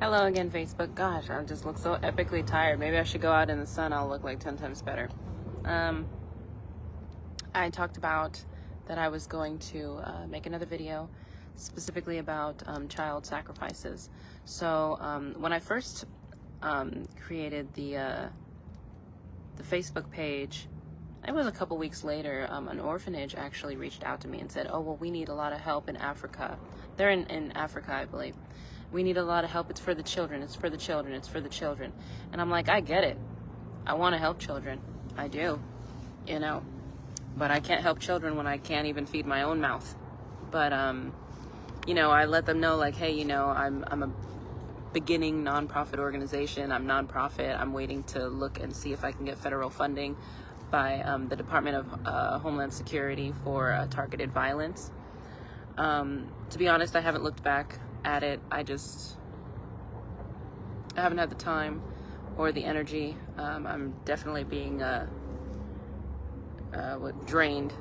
Hello again, Facebook. Gosh, I just look so epically tired. Maybe I should go out in the sun. I'll look like 10 times better. I talked about that I was going to make another video specifically about child sacrifices. So when I first created the Facebook page, it was a couple weeks later, an orphanage actually reached out to me and said, oh, well, we need a lot of help in Africa. They're in Africa, I believe. We need a lot of help. It's for the children. It's for the children. It's for the children. And I'm like, I get it. I want to help children. I do, but I can't help children when I can't even feed my own mouth. But, I let them know, like, hey, I'm a beginning nonprofit organization. I'm nonprofit. I'm waiting to look and see if I can get federal funding by the Department of Homeland Security for targeted violence. To be honest, I haven't looked back at it. I haven't had the time or the energy. I'm definitely being drained,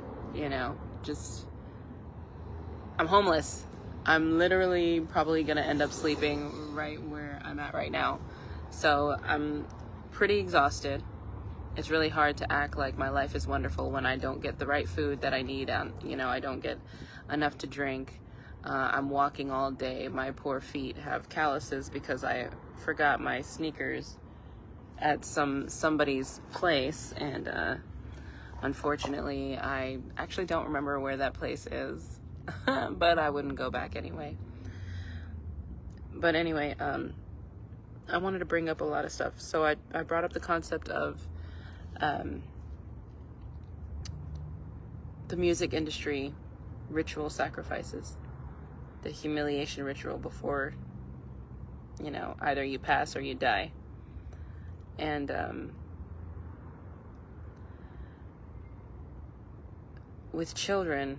I'm homeless. I'm literally probably gonna end up sleeping right where I'm at right now. So I'm pretty exhausted. It's really hard to act like my life is wonderful when I don't get the right food that I need, and I don't get enough to drink. I'm walking all day. My poor feet have calluses because I forgot my sneakers at somebody's place, and unfortunately I actually don't remember where that place is. But I wouldn't go back anyway. But anyway, I wanted to bring up a lot of stuff. So I brought up the concept of the music industry ritual sacrifices, the humiliation ritual before, either you pass or you die. And with children,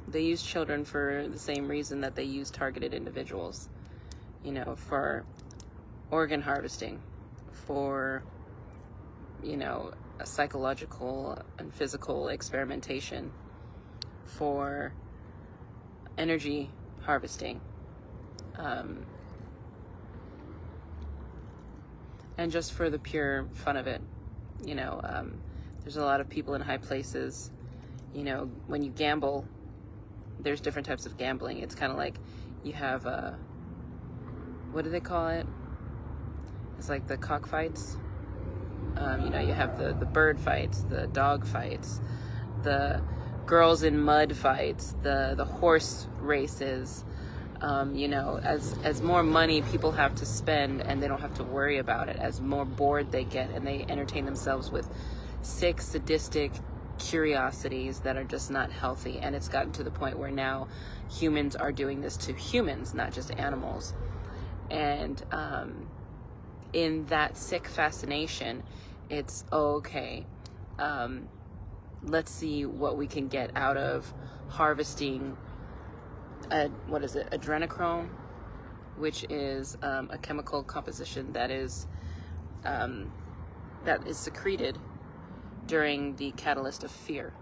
they use children for the same reason that they use targeted individuals, for organ harvesting, for, a psychological and physical experimentation, for energy harvesting, and just for the pure fun of it. There's a lot of people in high places, when you gamble, there's different types of gambling. It's kind of like you have, what do they call it? It's like the cockfights. You have the bird fights, the dog fights, the girls in mud fights, the horse races. As more money people have to spend and they don't have to worry about it, as more bored they get and they entertain themselves with sick, sadistic curiosities that are just not healthy. And it's gotten to the point where now humans are doing this to humans, not just animals. And in that sick fascination, it's okay. Let's see what we can get out of harvesting adrenochrome, which is a chemical composition that is secreted during the catalyst of fear.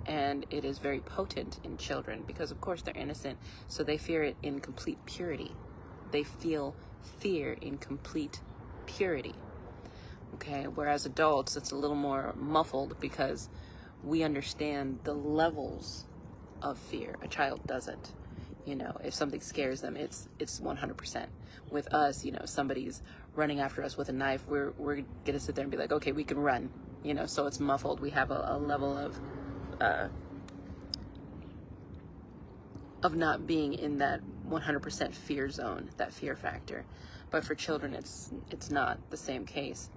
And it is very potent in children because, of course, they're innocent, so they fear it in complete purity. They feel fear in complete purity. Okay, whereas adults, it's a little more muffled because we understand the levels of fear. A child doesn't. If something scares them, it's 100%. With us, somebody's running after us with a knife, we're gonna sit there and be like, okay, we can run. So it's muffled. We have a level of not being in that 100% fear zone, that fear factor. But for children, it's not the same case.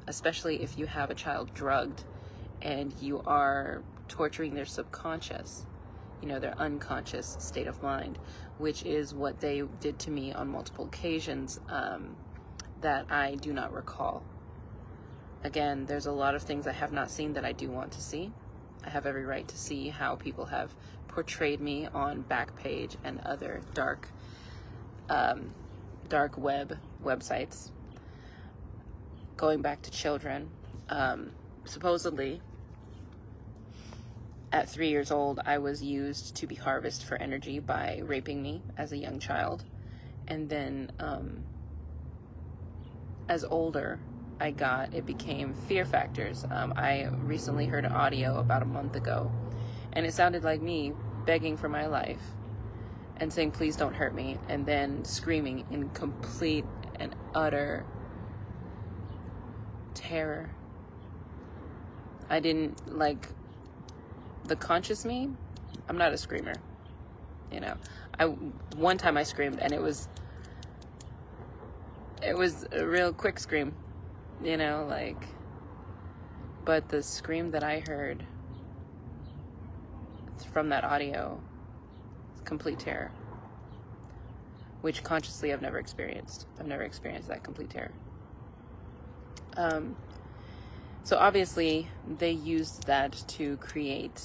Especially if you have a child drugged and you are torturing their subconscious, their unconscious state of mind, which is what they did to me on multiple occasions that I do not recall. Again, there's a lot of things I have not seen that I do want to see. I have every right to see how people have portrayed me on Backpage and other dark web websites. Going back to children, supposedly at 3 years old, I was used to be harvested for energy by raping me as a young child. And then as older I got, it became fear factors. I recently heard an audio about a month ago, and it sounded like me begging for my life and saying, please don't hurt me, and then screaming in complete and utter terror. I didn't, like, the conscious me, I'm not a screamer, you know. One time I screamed, and it was a real quick scream, you know, like, but the scream that I heard from that audio, complete terror, which consciously I've never experienced. I've never experienced that complete terror. So obviously they used that to create,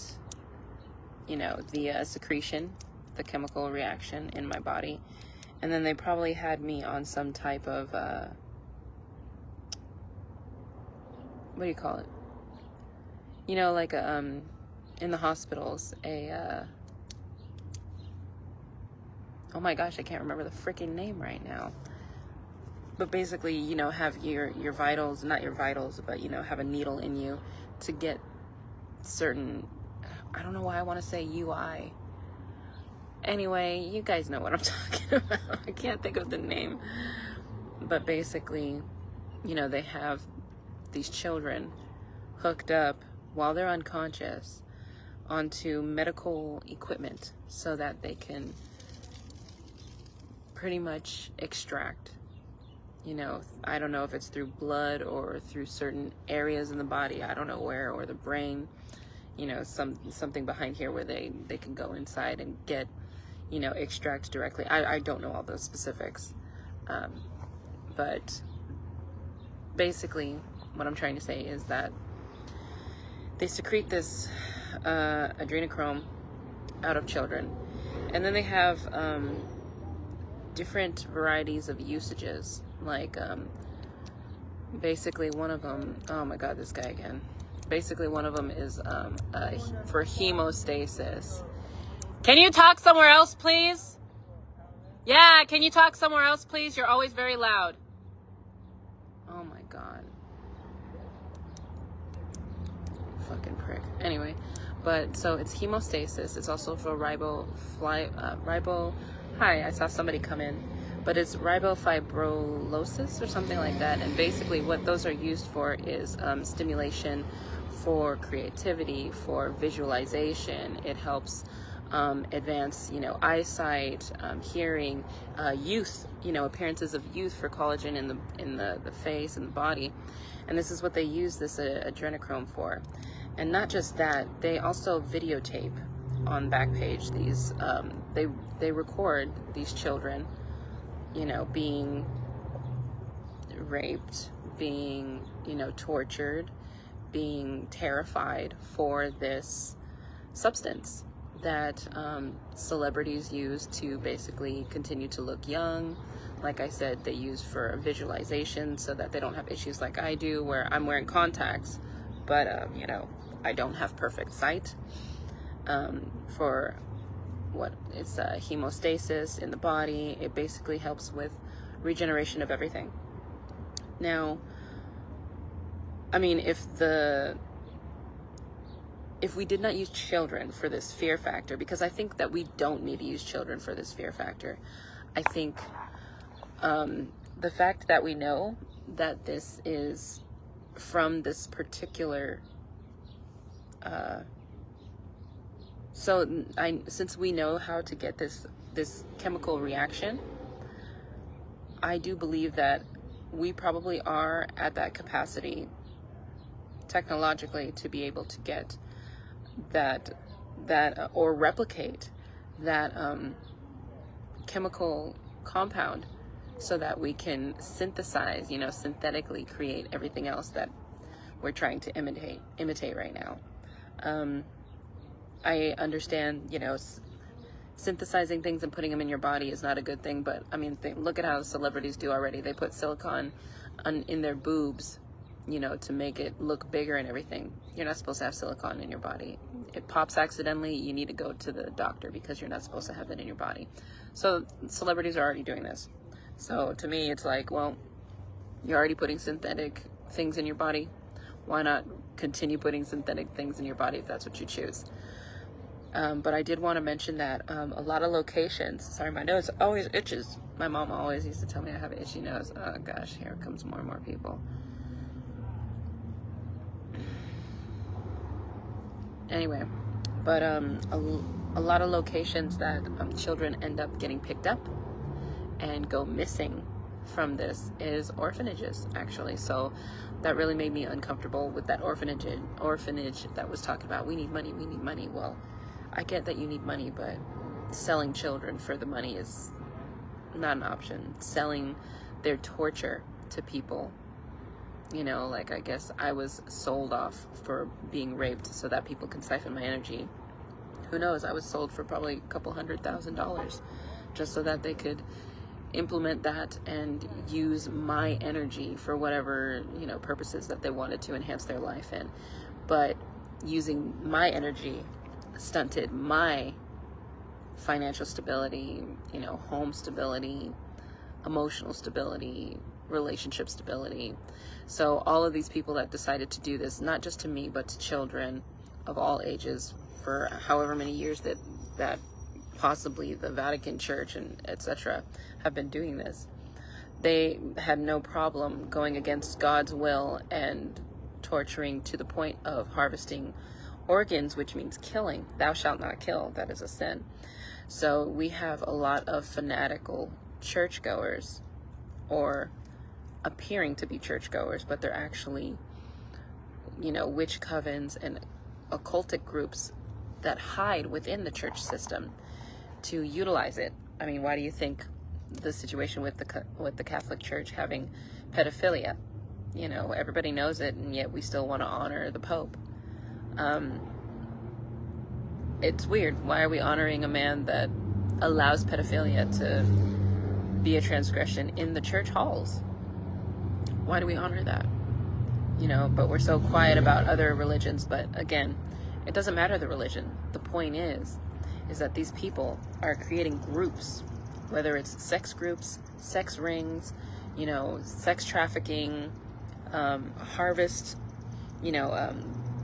you know, the secretion, the chemical reaction in my body. And then they probably had me on some type of, what do you call it? You know, like, in the hospitals, oh my gosh, I can't remember the freaking name right now. But basically, you know, have your vitals, not your vitals, but, you know, have a needle in you to get certain, I don't know why I want to say UI. Anyway, you guys know what I'm talking about. I can't think of the name. But basically, you know, they have these children hooked up while they're unconscious onto medical equipment so that they can pretty much extract, you know, I don't know if it's through blood or through certain areas in the body, I don't know where, or the brain, you know, something behind here where they can go inside and get, you know, extract directly. I don't know all those specifics, but basically what I'm trying to say is that they secrete this adrenochrome out of children, and then they have different varieties of usages. Like, basically one of them, oh my god, this guy again. Basically one of them is for hemostasis. Can you talk somewhere else, please? Yeah, can you talk somewhere else, please? You're always very loud. Oh my god. Fucking prick. Anyway, but so it's hemostasis. It's also for hi, I saw somebody come in. But it's ribofibrosis or something like that. And basically what those are used for is stimulation for creativity, for visualization. It helps advance, you know, eyesight, hearing, youth, you know, appearances of youth for collagen in the face and the body. And this is what they use this adrenochrome for. And not just that, they also videotape on Backpage these, they record these children, you know, being raped, being, you know, tortured, being terrified for this substance that celebrities use to basically continue to look young. Like I said, they use for visualization so that they don't have issues like I do, where I'm wearing contacts, but, you know, I don't have perfect sight. For what it's hemostasis in the body, it basically helps with regeneration of everything. Now, I mean, if we did not use children for this fear factor, because I think that we don't need to use children for this fear factor. I think the fact that we know that this is from this particular since we know how to get this chemical reaction, I do believe that we probably are at that capacity technologically to be able to get that or replicate that chemical compound so that we can synthesize, you know, synthetically create everything else that we're trying to imitate right now. I understand, you know, synthesizing things and putting them in your body is not a good thing, but I mean, look at how celebrities do already. They put silicone in their boobs you know, to make it look bigger and everything. You're not supposed to have silicone in your body. It pops accidentally, you need to go to the doctor because you're not supposed to have that in your body. So celebrities are already doing this. So to me, it's like, well, you're already putting synthetic things in your body. Why not continue putting synthetic things in your body if that's what you choose? But I did want to mention that a lot of locations, sorry, my nose always itches. My mom always used to tell me I have an itchy nose. Oh gosh, here comes more and more people. Anyway, but a lot of locations that children end up getting picked up and go missing from this is orphanages, actually. So that really made me uncomfortable with that orphanage that was talking about, we need money, we need money. Well, I get that you need money, but selling children for the money is not an option. Selling their torture to people, you know, like, I guess I was sold off for being raped so that people can siphon my energy. Who knows? I was sold for probably a couple $100,000 just so that they could implement that and use my energy for whatever, you know, purposes that they wanted to enhance their life in. But using my energy stunted my financial stability, you know, home stability, emotional stability, relationship stability. So all of these people that decided to do this, not just to me, but to children of all ages for however many years that possibly the Vatican Church and etc. have been doing this, they had no problem going against God's will and torturing to the point of harvesting organs, which means killing. Thou shalt not kill. That is a sin. So we have a lot of fanatical churchgoers, or appearing to be churchgoers, but they're actually, you know, witch covens and occultic groups that hide within the church system to utilize it. I mean, why do you think the situation with the Catholic Church having pedophilia? You know, everybody knows it, and yet we still want to honor the Pope. It's weird. Why are we honoring a man that allows pedophilia to be a transgression in the church halls? Why do we honor that? You know, but we're so quiet about other religions. But again, it doesn't matter the religion. The point is that these people are creating groups, whether it's sex groups, sex rings, you know, sex trafficking, harvest, you know,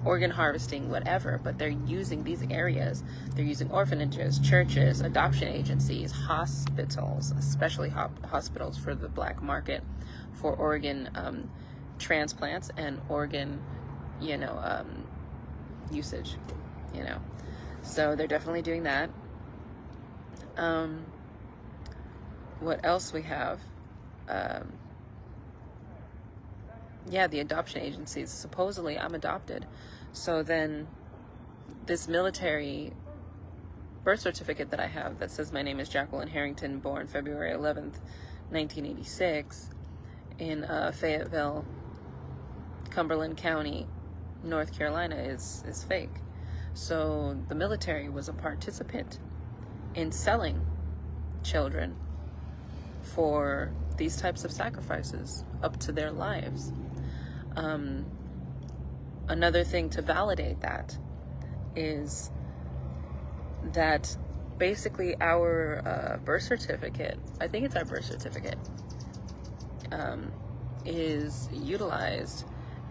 organ harvesting, whatever. But they're using these areas. They're using orphanages, churches, adoption agencies, hospitals, especially hospitals for the black market, for organ transplants and organ, you know, usage, you know. So they're definitely doing that. What else we have? Yeah, the adoption agencies. Supposedly I'm adopted. So then this military birth certificate that I have that says my name is Jacqueline Harrington, born February 11th, 1986 in Fayetteville, Cumberland County, North Carolina is fake. So the military was a participant in selling children for these types of sacrifices up to their lives. Another thing to validate that is that basically our birth certificate, I think it's our birth certificate, is utilized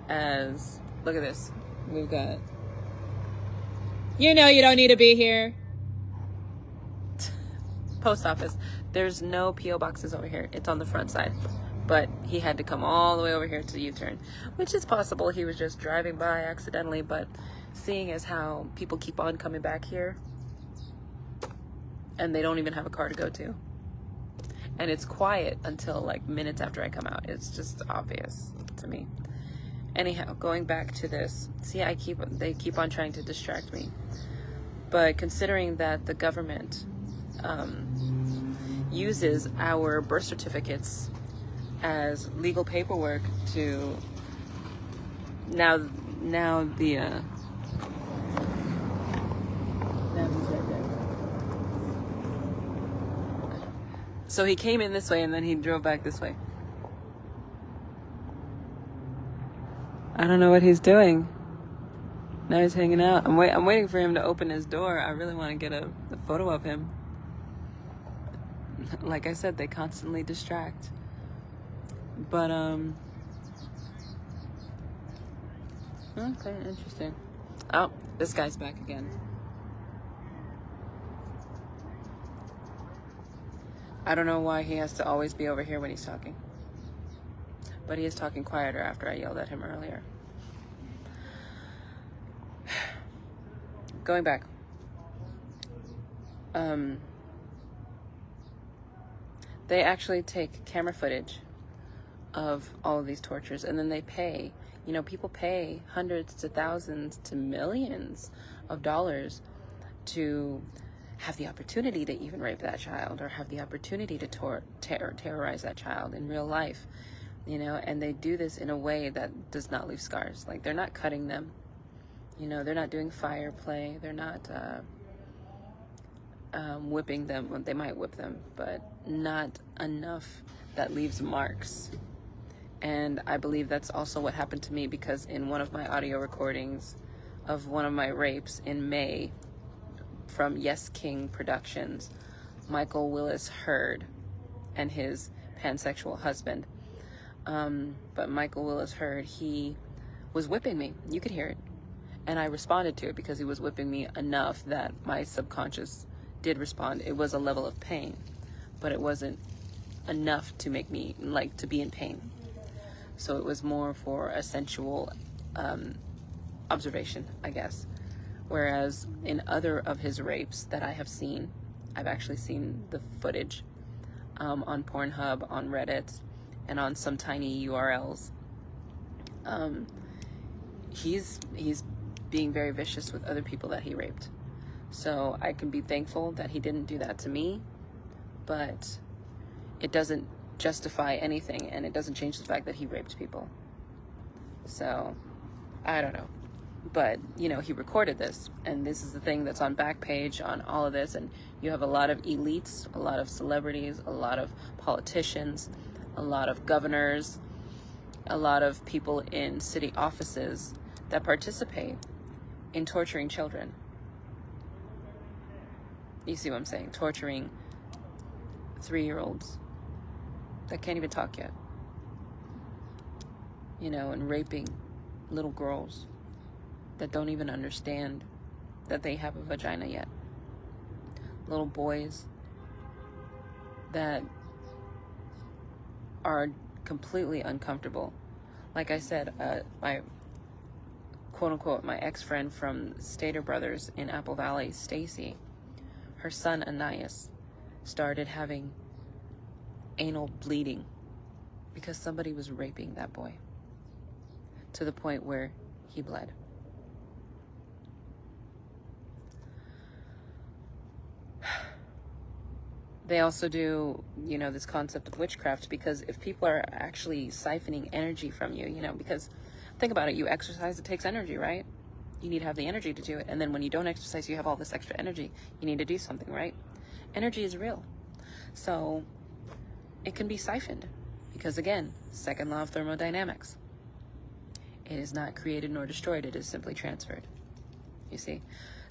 as, look at this, we've got, you know, you don't need to be here. Post office. There's no P.O. boxes over here. It's on the front side. But he had to come all the way over here to U-turn, which is possible he was just driving by accidentally. But seeing as how people keep on coming back here and they don't even have a car to go to, and it's quiet until like minutes after I come out, it's just obvious to me. Anyhow, going back to this, see, they keep on trying to distract me. But considering that the government uses our birth certificates as legal paperwork to now the now he's right there. So he came in this way and then he drove back this way. I don't know what he's doing. Now he's hanging out. I'm waiting for him to open his door. I really want to get a photo of him. Like I said, they constantly distract. But, okay, interesting. Oh, this guy's back again. I don't know why he has to always be over here when he's talking. But he is talking quieter after I yelled at him earlier. Going back. They actually take camera footage of all of these tortures, and then they pay. You know, people pay hundreds to thousands to millions of dollars to have the opportunity to even rape that child, or have the opportunity to terrorize that child in real life, you know, and they do this in a way that does not leave scars. Like, they're not cutting them, you know, they're not doing fire play, they're not whipping them. Well, they might whip them, but not enough that leaves marks. And I believe that's also what happened to me, because in one of my audio recordings of one of my rapes in May from Yes King Productions, Michael Willis Hurd and his pansexual husband. But Michael Willis Hurd, he was whipping me. You could hear it. And I responded to it because he was whipping me enough that my subconscious did respond. It was a level of pain, but it wasn't enough to make me like to be in pain. So it was more for a sensual observation, I guess. Whereas in other of his rapes that I have seen, I've actually seen the footage on Pornhub, on Reddit, and on some tiny URLs. He's being very vicious with other people that he raped. So I can be thankful that he didn't do that to me, but it doesn't justify anything, and it doesn't change the fact that he raped people. So I don't know. But, you know, he recorded this, and this is the thing that's on Backpage on all of this, and you have a lot of elites, a lot of celebrities, a lot of politicians, a lot of governors, a lot of people in city offices that participate in torturing children. You see what I'm saying? Torturing 3-year-olds that can't even talk yet. You know, and raping little girls that don't even understand that they have a vagina yet. Little boys that are completely uncomfortable. Like I said, my quote-unquote, my ex-friend from Stater Brothers in Apple Valley, Stacy, her son Anais started having anal bleeding because somebody was raping that boy to the point where he bled. They also do, you know, this concept of witchcraft, because if people are actually siphoning energy from you, you know, because think about it, you exercise, it takes energy, right? You need to have the energy to do it. And then when you don't exercise, you have all this extra energy. You need to do something, right? Energy is real. So it can be siphoned because, again, second law of thermodynamics. It is not created nor destroyed. It is simply transferred. You see?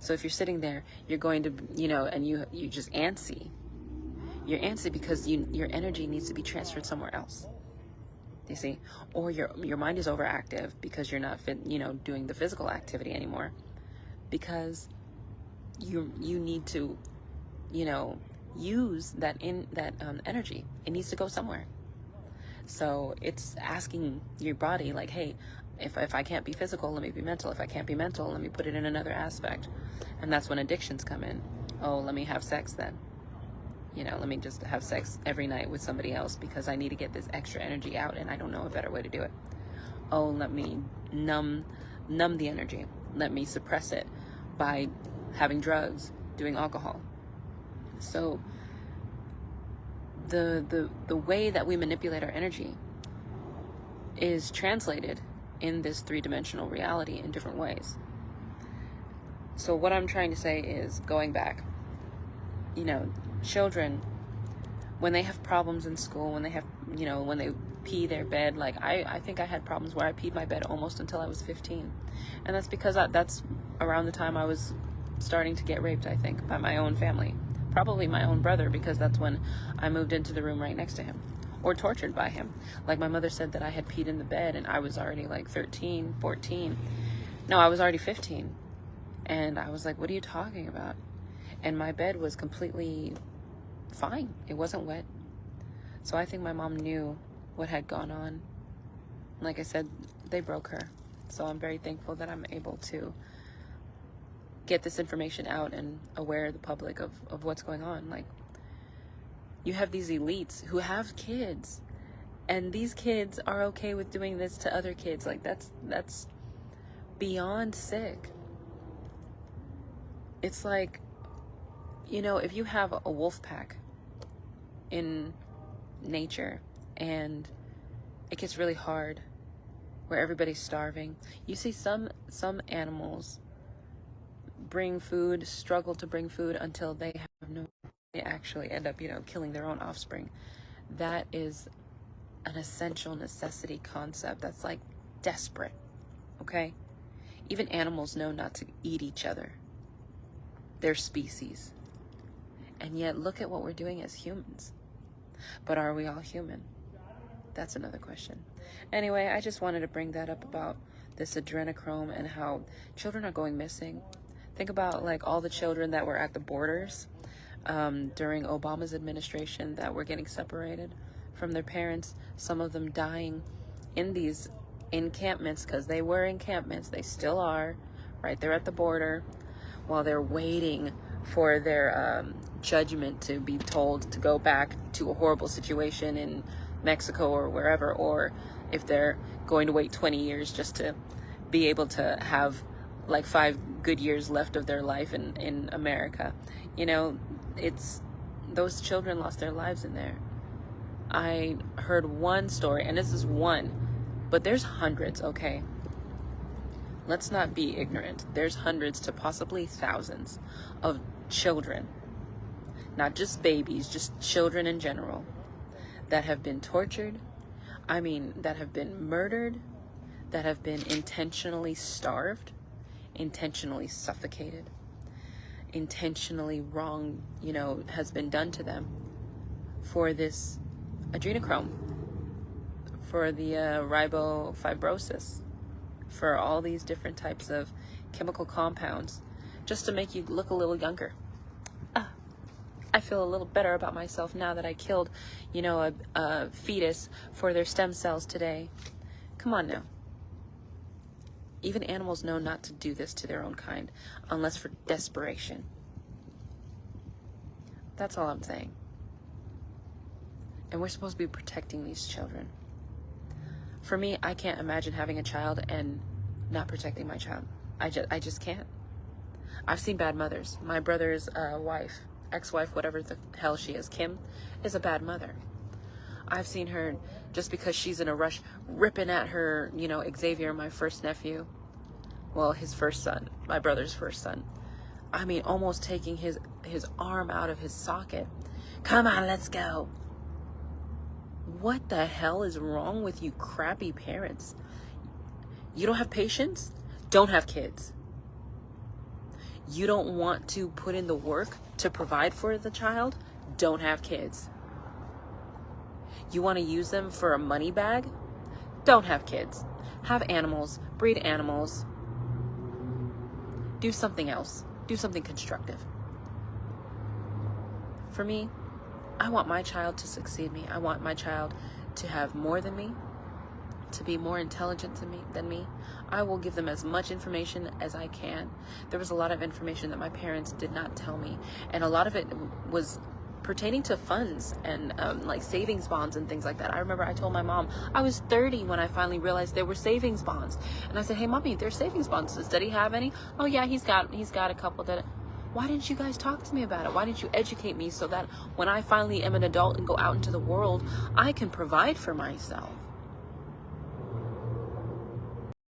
So if you're sitting there, you're going to, you know, and you just antsy. You're antsy because your energy needs to be transferred somewhere else. You see? Or your mind is overactive because you're not doing the physical activity anymore, because you need to, you know, use that energy. It needs to go somewhere. So it's asking your body, like, hey, if I can't be physical, let me be mental. If I can't be mental, let me put it in another aspect. And that's when addictions come in. Oh, let me have sex then. You know, let me just have sex every night with somebody else because I need to get this extra energy out and I don't know a better way to do it. Oh, let me numb the energy. Let me suppress it by having drugs, doing alcohol. So the way that we manipulate our energy is translated in this three-dimensional reality in different ways. So what I'm trying to say is, going back, you know, children, when they have problems in school, when they have, you know, when they pee their bed. Like I think I had problems where I peed my bed almost until I was 15. And that's because that's around the time I was starting to get raped, I think, by my own family. Probably my own brother, because that's when I moved into the room right next to him. Or tortured by him. Like my mother said that I had peed in the bed and I was already like 13, 14. No, I was already 15. And I was like, what are you talking about? And my bed was completely fine. It wasn't wet. So I think my mom knew what had gone on. Like I said, they broke her. So I'm very thankful that I'm able to get this information out and aware the public of what's going on. Like, you have these elites who have kids, and these kids are okay with doing this to other kids. Like, that's beyond sick. It's like, you know, if you have a wolf pack in nature and it gets really hard where everybody's starving, you see some animals bring food, struggle to bring food until they have no, they actually end up, you know, killing their own offspring. That is an essential necessity concept that's like desperate, okay? Even animals know not to eat each other, their species. And yet look at what we're doing as humans. But are we all human? That's another question. Anyway, I just wanted to bring that up about this adrenochrome and how children are going missing. Think about like all the children that were at the borders during Obama's administration that were getting separated from their parents, some of them dying in these encampments, because they were encampments, they still are, right there at the border, while they're waiting for their judgment to be told to go back to a horrible situation in Mexico or wherever, or if they're going to wait 20 years just to be able to have like 5 good years left of their life in America. You know, it's, those children lost their lives in there. I heard one story, and this is one, but there's hundreds, okay? Let's not be ignorant. There's hundreds to possibly thousands of children, not just babies, just children in general, that have been tortured, that have been murdered, that have been intentionally starved, intentionally suffocated, intentionally wrong, you know, has been done to them for this adrenochrome, for the ribofibrosis, for all these different types of chemical compounds, just to make you look a little younger. I feel a little better about myself now that I killed, you know, a fetus for their stem cells today. Come on now. Even animals know not to do this to their own kind, unless for desperation. That's all I'm saying. And we're supposed to be protecting these children. For me, I can't imagine having a child and not protecting my child. I just can't. I've seen bad mothers. My brother's wife, ex-wife, whatever the hell she is, Kim, is a bad mother. I've seen her, just because she's in a rush, ripping at her, you know, Xavier, my first nephew. Well, his first son, my brother's first son. I mean, almost taking his arm out of his socket. Come on, let's go. What the hell is wrong with you crappy parents? You don't have patience? Don't have kids. You don't want to put in the work to provide for the child? Don't have kids. You want to use them for a money bag? Don't have kids. Have animals, breed animals. Do something else. Do something constructive. For me, I want my child to succeed me. I want my child to have more than me, to be more intelligent than me. I will give them as much information as I can. There was a lot of information that my parents did not tell me, and a lot of it was pertaining to funds and like savings bonds and things like that. I remember I told my mom, I was 30 when I finally realized there were savings bonds, and I said, hey mommy, there's savings bonds. Does Daddy have any? Oh yeah, he's got a couple. That, why didn't you guys talk to me about it? Why didn't you educate me so that when I finally am an adult and go out into the world, I can provide for myself?